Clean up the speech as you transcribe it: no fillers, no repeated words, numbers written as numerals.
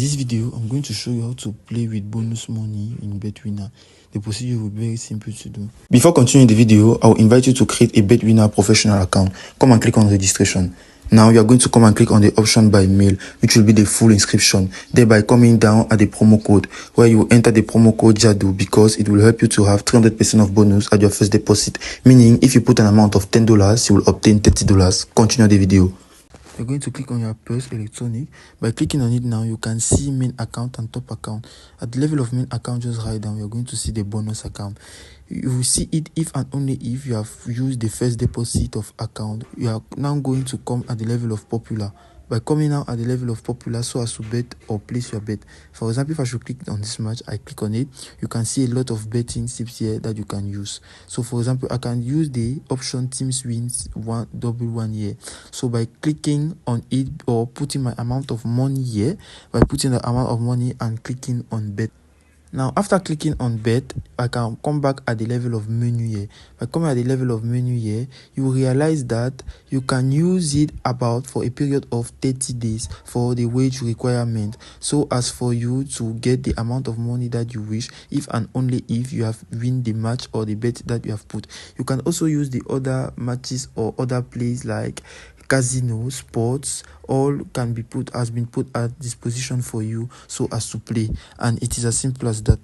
This video, I'm going to show you how to play with bonus money in Betwinner. The procedure will be very simple to do. Before continuing the video, I will invite you to create a Betwinner professional account. Come and click on registration. Now you are going to come and click on the option by mail, which will be the full inscription. Thereby coming down at the promo code, where you will enter the promo code JADU, because it will help you to have 300% of bonus at your first deposit. Meaning, if you put an amount of $10, you will obtain $30. Continue the video. You're going to click on your Pulse Electronic. By clicking on it now, you can see main account and top account. At the level of main account, just write down, you're going to see the bonus account. You will see it if and only if you have used the first deposit of account. You are now going to come at the level of popular. By coming out at the level of popular, so as to bet or place your bet. For example, if I should click on this match, I click on it, you can see a lot of betting tips here that you can use. So for example, I can use the option teams wins $1 here. So by clicking on it or putting my amount of money here, by putting the amount of money and clicking on bet. Now, after clicking on bet, I can come back at the level of menu here. By coming at the level of menu here, you will realize that you can use it about for a period of 30 days for the wage requirement, so as for you to get the amount of money that you wish, if and only if you have win the match or the bet that you have put. You can also use the other matches or other plays like casino, sports, all has been put at disposition for you so as to play, and it is as simple as that.